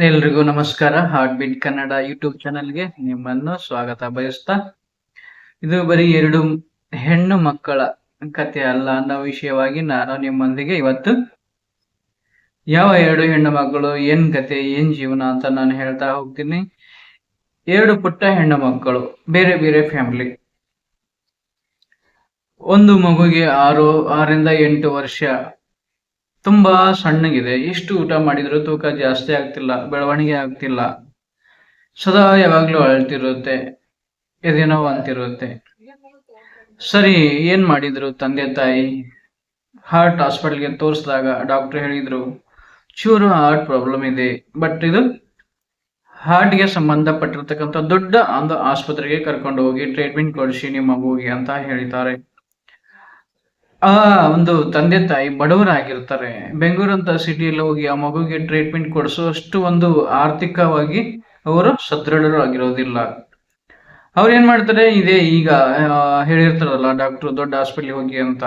ಎಲ್ರಿಗೂ ನಮಸ್ಕಾರ. Heart beat Kannada YouTube ಚಾನಲ್ಗೆ ನಿಮ್ಮನ್ನು ಸ್ವಾಗತ ಬಯಸ್ತಾ, ಇದು ಬರೀ ಎರಡು ಹೆಣ್ಣು ಮಕ್ಕಳ ಕಥೆ ಅಲ್ಲ ಅನ್ನೋ ವಿಷಯವಾಗಿ ನಾನು ನಿಮ್ಮೊಂದಿಗೆ ಇವತ್ತು ಯಾವ ಎರಡು ಹೆಣ್ಣು ಮಕ್ಕಳು, ಏನ್ ಕತೆ, ಏನ್ ಜೀವನ ಅಂತ ನಾನು ಹೇಳ್ತಾ ಹೋಗ್ತೀನಿ. ಎರಡು ಪುಟ್ಟ ಹೆಣ್ಣು ಮಕ್ಕಳು, ಬೇರೆ ಬೇರೆ ಫ್ಯಾಮಿಲಿ. ಒಂದು ಮಗುಗೆ 6 ರಿಂದ 8 ವರ್ಷ, ತುಂಬಾ ಸಣ್ಣಗಿದೆ. ಎಷ್ಟು ಊಟ ಮಾಡಿದ್ರು ತೂಕ ಜಾಸ್ತಿ ಆಗ್ತಿಲ್ಲ, ಬೆಳವಣಿಗೆ ಆಗ್ತಿಲ್ಲ. ಸದಾ ಯಾವಾಗ್ಲೂ ಅಳ್ತಿರುತ್ತೆ, ಎದೇನೋ ಅಂತಿರುತ್ತೆ. ಸರಿ, ಏನ್ ಮಾಡಿದ್ರು ತಂದೆ ತಾಯಿ? ಹಾರ್ಟ್ ಹಾಸ್ಪಿಟಲ್ಗೆ ತೋರಿಸಿದಾಗ ಡಾಕ್ಟರ್ ಹೇಳಿದ್ರು ಚೂರು ಹಾರ್ಟ್ ಪ್ರಾಬ್ಲಮ್ ಇದೆ, ಬಟ್ ಇದು ಹಾರ್ಟ್ಗೆ ಸಂಬಂಧಪಟ್ಟಿರ್ತಕ್ಕಂಥ ದೊಡ್ಡ ಒಂದು ಆಸ್ಪತ್ರೆಗೆ ಕರ್ಕೊಂಡು ಹೋಗಿ ಟ್ರೀಟ್ಮೆಂಟ್ ಕೊಡಿಸಿ ನಿಮ್ಮ ಮಗುವಿಗೆ ಅಂತ ಹೇಳಿದ್ದಾರೆ. ಆ ಒಂದು ತಂದೆ ತಾಯಿ ಬಡವರಾಗಿರ್ತಾರೆ. ಬೆಂಗಳೂರು ಅಂತ ಸಿಟಿಯಲ್ಲಿ ಹೋಗಿ ಆ ಮಗುಗೆ ಟ್ರೀಟ್ಮೆಂಟ್ ಕೊಡಿಸುವಷ್ಟು ಒಂದು ಆರ್ಥಿಕವಾಗಿ ಅವರು ಸದೃಢರು ಆಗಿರೋದಿಲ್ಲ. ಅವ್ರು ಏನ್ ಮಾಡ್ತಾರೆ, ಇದೇ ಈಗ ಹೇಳಿರ್ತಾರಲ್ಲ ಡಾಕ್ಟರ್ ದೊಡ್ಡ ಹಾಸ್ಪಿಟ್ಲಿಗೆ ಹೋಗಿ ಅಂತ,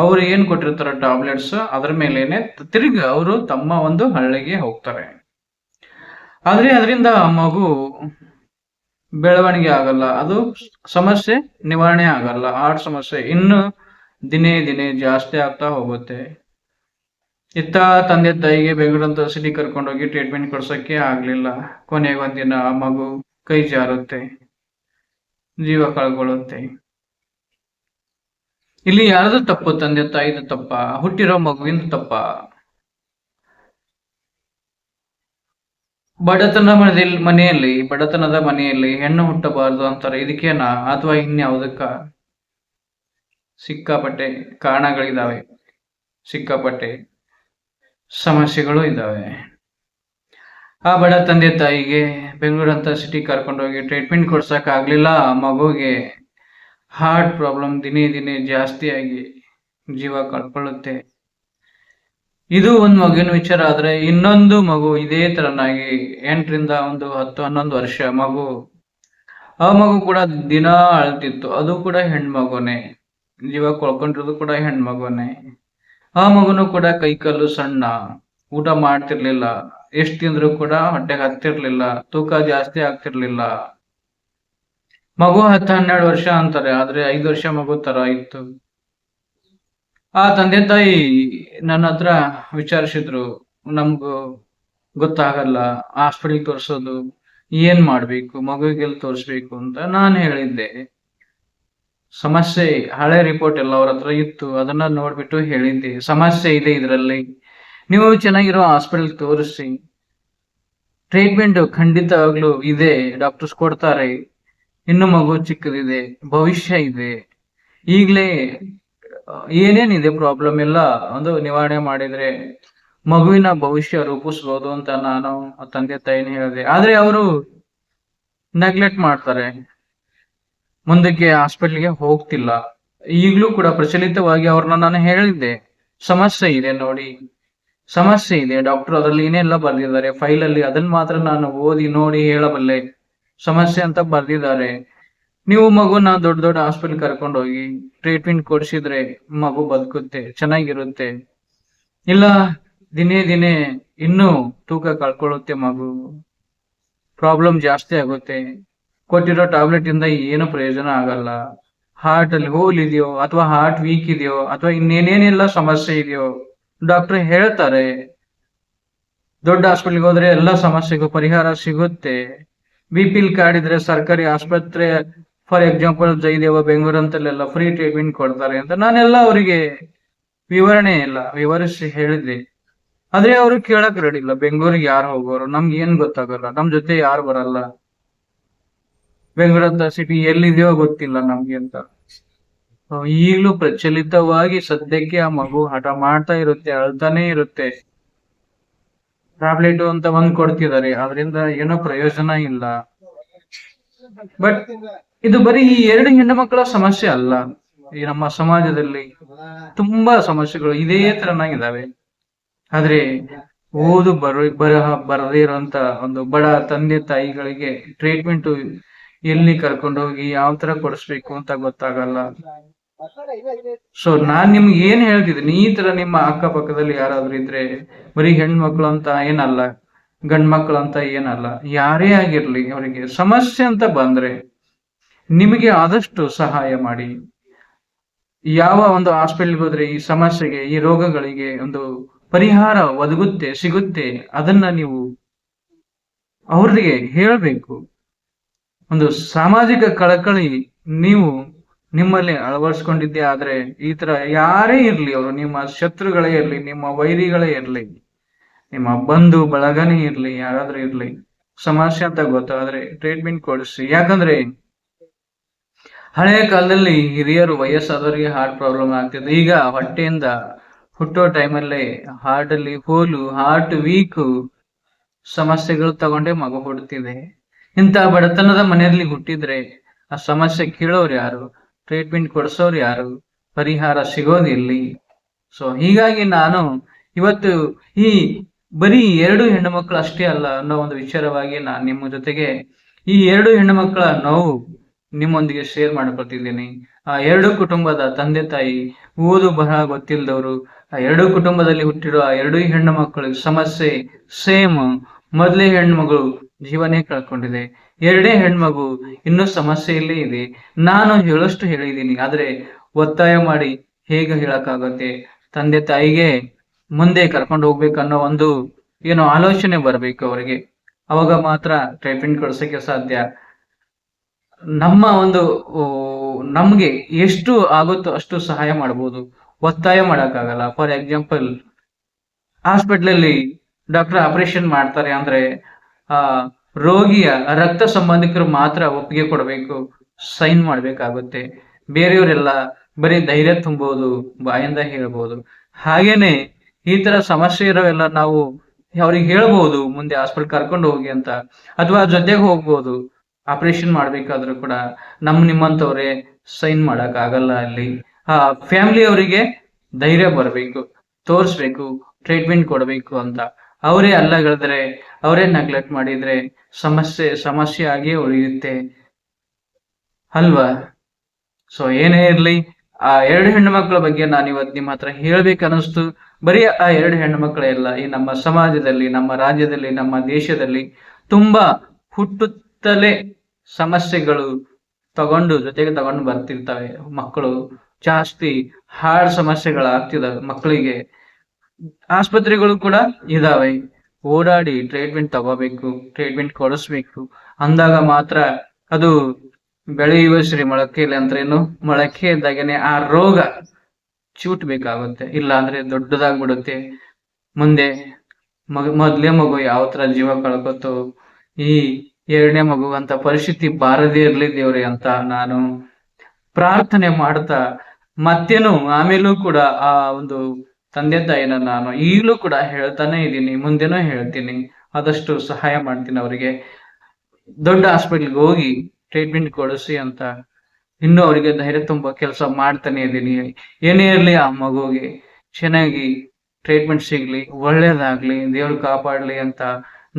ಅವ್ರು ಏನ್ ಕೊಟ್ಟಿರ್ತಾರ ಟ್ಯಾಬ್ಲೆಟ್ಸ್, ಅದ್ರ ಮೇಲೇನೆ ತಿರ್ಗ ಅವರು ತಮ್ಮ ಒಂದು ಹಳ್ಳಿಗೆ ಹೋಗ್ತಾರೆ. ಆದ್ರೆ ಅದರಿಂದ ಮಗು ಬೆಳವಣಿಗೆ ಆಗಲ್ಲ, ಅದು ಸಮಸ್ಯೆ ನಿವಾರಣೆ ಆಗಲ್ಲ. ಹಾರ್ಟ್ ಸಮಸ್ಯೆ ಇನ್ನು ದಿನೇ ದಿನೇ ಜಾಸ್ತಿ ಆಗ್ತಾ ಹೋಗುತ್ತೆ. ಇತ್ತ ತಂದೆ ತಾಯಿಗೆ ಬೆಂಗಳೂರಂತ ಸಿಟಿ ಕರ್ಕೊಂಡೋಗಿ ಟ್ರೀಟ್ಮೆಂಟ್ ಕೊಡ್ಸಕ್ಕೆ ಆಗ್ಲಿಲ್ಲ. ಕೊನೆಗೆ ಒಂದಿನ ಆ ಮಗು ಕೈ ಜಾರುತ್ತೆ, ಜೀವ ಕಳ್ಕೊಳ್ಳುತ್ತೆ. ಇಲ್ಲಿ ಯಾರದು ತಪ್ಪು? ತಂದೆ ತಾಯಿದು ತಪ್ಪ? ಹುಟ್ಟಿರೋ ಮಗುವಿನ ತಪ್ಪ? ಬಡತನದ ಮನೆಯಲ್ಲಿ ಹೆಣ್ಣು ಹುಟ್ಟಬಾರದು ಅಂತಾರೆ. ಇದಕ್ಕೇನಾ ಅಥವಾ ಇನ್ಯಾವುದಕ್ಕ? ಸಿಕ್ಕಾಪಟ್ಟೆ ಕಾರಣಗಳಿದಾವೆ, ಸಿಕ್ಕಾಪಟ್ಟೆ ಸಮಸ್ಯೆಗಳು ಇದ್ದಾವೆ. ಆ ಬಡ ತಂದೆ ತಾಯಿಗೆ ಬೆಂಗಳೂರಂತ ಸಿಟಿ ಕರ್ಕೊಂಡೋಗಿ ಟ್ರೀಟ್ಮೆಂಟ್ ಕೊಡ್ಸಕ್ ಆಗ್ಲಿಲ್ಲ. ಮಗುಗೆ ಹಾರ್ಟ್ ಪ್ರಾಬ್ಲಮ್ ದಿನೇ ದಿನೇ ಜಾಸ್ತಿ ಆಗಿ ಜೀವ ಕಳ್ಕೊಳ್ಳುತ್ತೆ. ಇದು ಒಂದು ಮಗುವಿನ ವಿಚಾರ. ಆದ್ರೆ ಇನ್ನೊಂದು ಮಗು ಇದೇ ತರನಾಗಿ 8 ರಿಂದ 10-11 ವರ್ಷ ಮಗು, ಆ ಮಗು ಕೂಡ ದಿನ ಅಳ್ತಿತ್ತು. ಅದು ಕೂಡ ಹೆಣ್ಮಗುನೇ, ಜೀವ ಕಳ್ಕೊಂಡಿರೋದು ಕೂಡ ಹೆಣ್ಮಗುನೇ. ಆ ಮಗುನು ಕೂಡ ಕೈಕಾಲು ಸಣ್ಣ, ಊಟ ಮಾಡ್ತಿರ್ಲಿಲ್ಲ, ಎಷ್ಟ್ ತಿಂದ್ರು ಕೂಡ ಹೊಟ್ಟೆಗೆ ಹತ್ತಿರ್ಲಿಲ್ಲ, ತೂಕ ಜಾಸ್ತಿ ಆಗ್ತಿರ್ಲಿಲ್ಲ. ಮಗು 10-12 ವರ್ಷ ಅಂತಾರೆ, ಆದ್ರೆ 5 ವರ್ಷ ಮಗು ತರ ಇತ್ತು. ಆ ತಂದೆ ತಾಯಿ ನನ್ನ ಹತ್ರ ವಿಚಾರಿಸಿದ್ರು, ನಮ್ಗೂ ಗೊತ್ತಾಗಲ್ಲ ಹಾಸ್ಪಿಟಲ್ ತೋರ್ಸೋದು, ಏನ್ ಮಾಡ್ಬೇಕು, ಮಗುವಿಗೆಲ್ಲ ತೋರಿಸ್ಬೇಕು ಅಂತ. ನಾನು ಹೇಳಿದ್ದೆ, ಸಮಸ್ಯೆ ಹಳೆ ರಿಪೋರ್ಟ್ ಎಲ್ಲ ಅವ್ರ ಹತ್ರ ಇತ್ತು, ಅದನ್ನ ನೋಡ್ಬಿಟ್ಟು ಹೇಳಿದ್ದೆ, ಸಮಸ್ಯೆ ಇದೆ ಇದರಲ್ಲಿ, ನೀವು ಚೆನ್ನಾಗಿರೋ ಹಾಸ್ಪಿಟಲ್ ತೋರಿಸಿ, ಟ್ರೀಟ್ಮೆಂಟ್ ಖಂಡಿತವಾಗ್ಲೂ ಇದೆ, ಡಾಕ್ಟರ್ಸ್ ಕೊಡ್ತಾರೆ. ಇನ್ನು ಮಗು ಚಿಕ್ಕದಿದೆ, ಭವಿಷ್ಯ ಇದೆ, ಈಗ್ಲೇ ಏನೇನಿದೆ ಪ್ರಾಬ್ಲಮ್ ಎಲ್ಲ ಒಂದು ನಿವಾರಣೆ ಮಾಡಿದ್ರೆ ಮಗುವಿನ ಭವಿಷ್ಯ ರೂಪಿಸ್ಬೋದು ಅಂತ ನಾನು ತಂದೆ ತಾಯಿನ ಹೇಳಿದೆ. ಆದ್ರೆ ಅವರು ನೆಗ್ಲೆಕ್ಟ್ ಮಾಡ್ತಾರೆ, ಮುಂದಕ್ಕೆ ಹಾಸ್ಪಿಟ್ಲ್ಗೆ ಹೋಗ್ತಿಲ್ಲ. ಈಗ್ಲೂ ಕೂಡ ಪ್ರಚಲಿತವಾಗಿ ಅವ್ರನ್ನ ನಾನು ಹೇಳಿದ್ದೆ, ಸಮಸ್ಯೆ ಇದೆ ನೋಡಿ, ಸಮಸ್ಯೆ ಇದೆ, ಡಾಕ್ಟರ್ ಅದರಲ್ಲಿ ಏನೆಲ್ಲ ಬರ್ದಿದ್ದಾರೆ ಫೈಲ್ ಅಲ್ಲಿ, ಅದನ್ನ ಮಾತ್ರ ನಾನು ಓದಿ ನೋಡಿ ಹೇಳಬಲ್ಲೆ. ಸಮಸ್ಯೆ ಅಂತ ಬರ್ದಿದ್ದಾರೆ, ನೀವು ಮಗುನ ದೊಡ್ಡ ದೊಡ್ಡ ಹಾಸ್ಪಿಟಲ್ ಕರ್ಕೊಂಡು ಹೋಗಿ ಟ್ರೀಟ್ಮೆಂಟ್ ಕೊಡಿಸಿದ್ರೆ ಮಗು ಬದುಕುತ್ತೆ, ಚೆನ್ನಾಗಿರುತ್ತೆ. ಇಲ್ಲ ದಿನೇ ದಿನೇ ಇನ್ನೂ ತೂಕ ಕಳ್ಕೊಳ್ಳುತ್ತೆ, ಮಗು ಪ್ರಾಬ್ಲಮ್ ಜಾಸ್ತಿ ಆಗುತ್ತೆ, ಕೊಟ್ಟಿರೋ ಟ್ಯಾಬ್ಲೆಟ್ ಇಂದ ಏನು ಪ್ರಯೋಜನ ಆಗಲ್ಲ. ಹಾರ್ಟ್ ಅಲ್ಲಿ ಹೋಲ್ ಇದೆಯೋ ಅಥವಾ ಹಾರ್ಟ್ ವೀಕ್ ಇದೆಯೋ ಅಥವಾ ಇನ್ನೇನೇನೆಲ್ಲ ಸಮಸ್ಯೆ ಇದೆಯೋ ಡಾಕ್ಟರ್ ಹೇಳ್ತಾರೆ. ದೊಡ್ಡ ಹಾಸ್ಪಿಟಲ್ಗೆ ಹೋದ್ರೆ ಎಲ್ಲ ಸಮಸ್ಯೆಗೂ ಪರಿಹಾರ ಸಿಗುತ್ತೆ. BPL ಕಾರ್ಡ್ ಇದ್ರೆ ಸರ್ಕಾರಿ ಆಸ್ಪತ್ರೆ, ಫಾರ್ ಎಕ್ಸಾಂಪಲ್ ಜಯದೇವ ಬೆಂಗಳೂರು ಅಂತಲ್ಲೆಲ್ಲ ಫ್ರೀ ಟ್ರೀಟ್ಮೆಂಟ್ ಕೊಡ್ತಾರೆ ಅಂತ ನಾನೆಲ್ಲ ಅವರಿಗೆ ವಿವರಿಸಿ ಹೇಳಿದೆ. ಆದ್ರೆ ಅವರು ಕೇಳಕ್ ರೆಡಿ ಇಲ್ಲ. ಬೆಂಗಳೂರಿಗೆ ಯಾರು ಹೋಗೋರು, ನಮ್ಗೆ ಏನ್ ಗೊತ್ತಾಗಲ್ಲ, ನಮ್ ಜೊತೆ ಯಾರು ಬರಲ್ಲ, ಬೆಂಗಳೂರಂತ ಸಿಟಿ ಎಲ್ಲಿದೆಯೋ ಗೊತ್ತಿಲ್ಲ ನಮ್ಗೆ ಅಂತ. ಈಗ್ಲೂ ಪ್ರಚಲಿತವಾಗಿ ಸದ್ಯಕ್ಕೆ ಆ ಮಗು ಹಠ ಮಾಡ್ತಾ ಇರುತ್ತೆ, ಅಳ್ತಾನೆ ಇರುತ್ತೆ. ಟ್ಯಾಬ್ಲೆಟ್ ಅಂತ ಒಂದ್ ಕೊಡ್ತಿದ್ದಾರೆ, ಅದರಿಂದ ಏನೋ ಪ್ರಯೋಜನ ಇಲ್ಲ. ಬಟ್ ಇದು ಬರೀ ಈ ಎರಡು ಹೆಣ್ಣು ಮಕ್ಕಳ ಸಮಸ್ಯೆ ಅಲ್ಲ, ಈ ನಮ್ಮ ಸಮಾಜದಲ್ಲಿ ತುಂಬಾ ಸಮಸ್ಯೆಗಳು ಇದೇ ತರನಾಗಿದ್ದಾವೆ. ಆದ್ರೆ ಓದು ಬರಹ ಬರದೇ ಇರುವಂತ ಒಂದು ಬಡ ತಂದೆ ತಾಯಿಗಳಿಗೆ ಟ್ರೀಟ್ಮೆಂಟ್ ಎಲ್ಲಿ ಕರ್ಕೊಂಡೋಗಿ ಯಾವ ತರ ಕೊಡಿಸ್ಬೇಕು ಅಂತ ಗೊತ್ತಾಗಲ್ಲ. ಸೊ ನಾನ್ ನಿಮ್ಗೆ ಏನ್ ಹೇಳ್ತಿದ್ದೀನಿ, ಈ ತರ ನಿಮ್ಮ ಅಕ್ಕಪಕ್ಕದಲ್ಲಿ ಯಾರಾದ್ರೂ ಇದ್ರೆ, ಬರೀ ಹೆಣ್ಮಕ್ಳು ಅಂತ ಏನಲ್ಲ, ಗಂಡ್ಮಕ್ಳು ಅಂತ ಏನಲ್ಲ, ಯಾರೇ ಆಗಿರ್ಲಿ ಅವರಿಗೆ ಸಮಸ್ಯೆ ಅಂತ ಬಂದ್ರೆ ನಿಮಗೆ ಆದಷ್ಟು ಸಹಾಯ ಮಾಡಿ. ಯಾವ ಒಂದು ಹಾಸ್ಪಿಟಲ್ಗೆ ಹೋದ್ರೆ ಈ ಸಮಸ್ಯೆಗೆ, ಈ ರೋಗಗಳಿಗೆ ಒಂದು ಪರಿಹಾರ ಒದಗುತ್ತೆ, ಸಿಗುತ್ತೆ, ಅದನ್ನ ನೀವು ಅವ್ರಿಗೆ ಹೇಳ್ಬೇಕು. ಒಂದು ಸಾಮಾಜಿಕ ಕಳಕಳಿ ನೀವು ನಿಮ್ಮಲ್ಲಿ ಅಳವಡಿಸ್ಕೊಂಡಿದ್ದೆ ಆದ್ರೆ ಈ ತರ ಯಾರೇ ಇರ್ಲಿ, ಅವರು ನಿಮ್ಮ ಶತ್ರುಗಳೇ ಇರ್ಲಿ, ನಿಮ್ಮ ವೈರಿಗಳೇ ಇರ್ಲಿ, ನಿಮ್ಮ ಬಂಧು ಬಳಗನೇ ಇರ್ಲಿ, ಯಾರಾದ್ರೂ ಇರ್ಲಿ, ಸಮಸ್ಯೆ ಅಂತ ಗೊತ್ತಾದ್ರೆ ಟ್ರೀಟ್ಮೆಂಟ್ ಕೊಡಿಸಿ. ಯಾಕಂದ್ರೆ ಹಳೆಯ ಕಾಲದಲ್ಲಿ ಹಿರಿಯರು ವಯಸ್ಸಾದವರಿಗೆ ಹಾರ್ಟ್ ಪ್ರಾಬ್ಲಮ್ ಆಗ್ತಿದೆ. ಈಗ ಹೊಟ್ಟೆಯಿಂದ ಹುಟ್ಟೋ ಟೈಮಲ್ಲೇ ಹಾರ್ಟ್ ಅಲ್ಲಿ ಹೋಲು, ಹಾರ್ಟ್ ವೀಕ್ ಸಮಸ್ಯೆಗಳು ತಗೊಂಡೇ ಮಗು ಹುಡ್ತಿದೆ. ಇಂಥ ಬಡತನದ ಮನೆಯಲ್ಲಿ ಹುಟ್ಟಿದ್ರೆ ಆ ಸಮಸ್ಯೆ ಕೇಳೋರು ಯಾರು, ಟ್ರೀಟ್ಮೆಂಟ್ ಕೊಡಿಸೋರು ಯಾರು, ಪರಿಹಾರ ಸಿಗೋದಿಲ್ಲಿ. ಸೊ ಹೀಗಾಗಿ ನಾನು ಇವತ್ತು ಈ ಬರೀ 2 ಹೆಣ್ಣು ಮಕ್ಕಳು ಅಷ್ಟೇ ಅಲ್ಲ ಅನ್ನೋ ಒಂದು ವಿಚಾರವಾಗಿ ನಾನು ನಿಮ್ಮ ಜೊತೆಗೆ ಈ 2 ಹೆಣ್ಣು ಮಕ್ಕಳ ನೋವು ನಿಮ್ಮೊಂದಿಗೆ ಶೇರ್ ಮಾಡ್ಕೊಳ್ತಿದ್ದೀನಿ. ಆ 2 ಕುಟುಂಬದ ತಂದೆ ತಾಯಿ ಓದು ಬರಹ ಗೊತ್ತಿಲ್ಲದವರು, ಆ 2 ಕುಟುಂಬದಲ್ಲಿ ಹುಟ್ಟಿರೋ ಆ 2 ಹೆಣ್ಣು ಮಕ್ಕಳಿಗೆ ಸಮಸ್ಯೆ ಸೇಮ್. ಮೊದಲೇ ಹೆಣ್ಮಗಳು ಜೀವನೇ ಕಳ್ಕೊಂಡಿದೆ, 2ನೇ ಹೆಣ್ಮಗು ಇನ್ನೂ ಸಮಸ್ಯೆಯಲ್ಲೇ ಇದೆ. ನಾನು ಹೇಳಷ್ಟು ಹೇಳಿದ್ದೀನಿ, ಆದ್ರೆ ಒತ್ತಾಯ ಮಾಡಿ ಹೇಗೆ ಹೇಳಕ್ಕಾಗತ್ತೆ? ತಂದೆ ತಾಯಿಗೆ ಮುಂದೆ ಕರ್ಕೊಂಡು ಹೋಗ್ಬೇಕನ್ನೋ ಒಂದು ಏನೋ ಆಲೋಚನೆ ಬರ್ಬೇಕು ಅವರಿಗೆ, ಅವಾಗ ಮಾತ್ರ ಟ್ರೀಟ್ಮೆಂಟ್ ಕೊಡ್ಸಕ್ಕೆ ಸಾಧ್ಯ. ನಮ್ಮ ಒಂದು ನಮ್ಗೆ ಎಷ್ಟು ಆಗುತ್ತೋ ಅಷ್ಟು ಸಹಾಯ ಮಾಡ್ಬೋದು, ಒತ್ತಾಯ ಮಾಡಕ್ಕಾಗಲ್ಲ. ಫಾರ್ ಎಕ್ಸಾಂಪಲ್, ಹಾಸ್ಪಿಟ್ಲಲ್ಲಿ ಡಾಕ್ಟರ್ ಆಪರೇಷನ್ ಮಾಡ್ತಾರೆ ಅಂದ್ರೆ ಆ ರೋಗಿಯ ರಕ್ತ ಸಂಬಂಧಿಕರು ಮಾತ್ರ ಒಪ್ಪಿಗೆ ಕೊಡಬೇಕು, ಸೈನ್ ಮಾಡ್ಬೇಕಾಗುತ್ತೆ. ಬೇರೆಯವರೆಲ್ಲ ಬರೀ ಧೈರ್ಯ ತುಂಬೋದು, ಬಾಯಿಂದ ಹೇಳ್ಬೋದು. ಹಾಗೇನೆ ಈ ತರ ಸಮಸ್ಯೆ ಇರೋವೆಲ್ಲ ನಾವು ಅವ್ರಿಗೆ ಹೇಳ್ಬೋದು, ಮುಂದೆ ಹಾಸ್ಪಿಟಲ್ ಕರ್ಕೊಂಡು ಹೋಗಿ ಅಂತ, ಅಥವಾ ಜೊತೆಗೆ ಹೋಗ್ಬೋದು. ಆಪರೇಷನ್ ಮಾಡ್ಬೇಕಾದ್ರೂ ಕೂಡ ನಿಮ್ಮಂತವ್ರೆ ಸೈನ್ ಮಾಡಕ್ ಆಗಲ್ಲ ಅಲ್ಲಿ. ಆ ಫ್ಯಾಮಿಲಿ ಅವರಿಗೆ ಧೈರ್ಯ ಬರಬೇಕು, ತೋರಿಸ್ಬೇಕು, ಟ್ರೀಟ್ಮೆಂಟ್ ಕೊಡಬೇಕು ಅಂತ. ಅವರೇ ಅಲ್ಲಗಳಿದ್ರೆ, ಅವರೇ ನೆಗ್ಲೆಕ್ಟ್ ಮಾಡಿದ್ರೆ ಸಮಸ್ಯೆ ಆಗಿಯೇ ಉಳಿಯುತ್ತೆ ಅಲ್ವಾ? ಸೊ ಏನೇ ಇರ್ಲಿ, ಆ 2 ಹೆಣ್ಣು ಮಕ್ಕಳ ಬಗ್ಗೆ ನಾನು ಇವತ್ತು ನಿಮ್ಮ ಹತ್ರ ಹೇಳ್ಬೇಕನ್ನಿಸ್ತು. ಬರೀ ಆ 2 ಹೆಣ್ಣು ಮಕ್ಕಳೇ ಅಲ್ಲ, ಈ ನಮ್ಮ ಸಮಾಜದಲ್ಲಿ, ನಮ್ಮ ರಾಜ್ಯದಲ್ಲಿ, ನಮ್ಮ ದೇಶದಲ್ಲಿ ತುಂಬಾ ಹುಟ್ಟುತ್ತಲೇ ಸಮಸ್ಯೆಗಳು ಜೊತೆಗೆ ತಗೊಂಡು ಬರ್ತಿರ್ತವೆ. ಮಕ್ಕಳು ಜಾಸ್ತಿ ಹಾರ್ಟ್ ಸಮಸ್ಯೆಗಳಾಗ್ತಿದಾವೆ ಮಕ್ಕಳಿಗೆ. ಆಸ್ಪತ್ರೆಗಳು ಕೂಡ ಇದಾವೆ. ಓಡಾಡಿ ಟ್ರೀಟ್ಮೆಂಟ್ ತಗೋಬೇಕು, ಟ್ರೀಟ್ಮೆಂಟ್ ಕೊಡಿಸ್ಬೇಕು. ಅಂದಾಗ ಮಾತ್ರ ಅದು ಬೆಳೆಯುವ ಶ್ರೀ ಮೊಳಕೆಯಲ್ಲಿ ಅಂದ್ರೇನು, ಮೊಳಕೆ ಇದ್ದಾಗೇನೆ ಆ ರೋಗ ಚೂಟ್ಬೇಕಾಗುತ್ತೆ. ಇಲ್ಲ ಅಂದ್ರೆ ದೊಡ್ಡದಾಗ್ಬಿಡುತ್ತೆ. ಮುಂದೆ ಮೊದ್ಲೇ ಮಗು ಯಾವ ತರ ಜೀವ ಕಳ್ಕೊತೋ, ಈ 2ನೇ ಮಗು ಅಂತ ಪರಿಸ್ಥಿತಿ ಬಾರದೇ ಇರ್ಲಿ ದೇವ್ರೆ ಅಂತ ನಾನು ಪ್ರಾರ್ಥನೆ ಮಾಡ್ತಾ, ಮತ್ತೇನು ಆಮೇಲೂ ಕೂಡ ಆ ಒಂದು ತಂದೆ ತಾಯಿನ ನಾನು ಈಗಲೂ ಕೂಡ ಹೇಳ್ತಾನೆ ಇದ್ದೀನಿ, ಮುಂದೆನೂ ಹೇಳ್ತೀನಿ. ಆದಷ್ಟು ಸಹಾಯ ಮಾಡ್ತೀನಿ ಅವರಿಗೆ. ದೊಡ್ಡ ಹಾಸ್ಪಿಟ್ಲ್ಗೆ ಹೋಗಿ ಟ್ರೀಟ್ಮೆಂಟ್ ಕೊಡಿಸಿ ಅಂತ ಇನ್ನೂ ಅವರಿಗೆ ಧೈರ್ಯ ತುಂಬೋ ಕೆಲಸ ಮಾಡ್ತಾನೆ ಇದ್ದೀನಿ. ಏನೇ ಇರಲಿ, ಆ ಮಗುಗೆ ಚೆನ್ನಾಗಿ ಟ್ರೀಟ್ಮೆಂಟ್ ಸಿಗ್ಲಿ, ಒಳ್ಳೇದಾಗ್ಲಿ, ದೇವ್ರು ಕಾಪಾಡ್ಲಿ ಅಂತ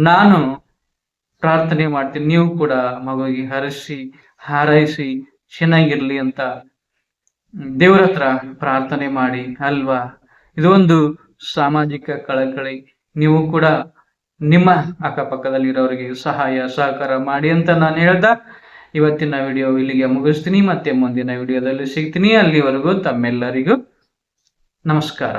ನಾನು ಪ್ರಾರ್ಥನೆ ಮಾಡ್ತೀನಿ. ನೀವು ಕೂಡ ಮಗುವಿಗೆ ಹರಸಿ ಹಾರೈಸಿ ಚೆನ್ನಾಗಿರ್ಲಿ ಅಂತ ದೇವ್ರ ಹತ್ರ ಪ್ರಾರ್ಥನೆ ಮಾಡಿ ಅಲ್ವಾ? ಇದು ಒಂದು ಸಾಮಾಜಿಕ ಕಳಕಳಿ. ನೀವು ಕೂಡ ನಿಮ್ಮ ಅಕ್ಕಪಕ್ಕದಲ್ಲಿರೋರಿಗೆ ಸಹಾಯ ಸಹಕಾರ ಮಾಡಿ ಅಂತ ನಾನು ಹೇಳ್ತಾ ಇವತ್ತಿನ ವಿಡಿಯೋ ಇಲ್ಲಿಗೆ ಮುಗಿಸ್ತೀನಿ. ಮತ್ತೆ ಮುಂದಿನ ವಿಡಿಯೋದಲ್ಲಿ ಸಿಗ್ತೀನಿ. ಅಲ್ಲಿವರೆಗೂ ತಮ್ಮೆಲ್ಲರಿಗೂ ನಮಸ್ಕಾರ.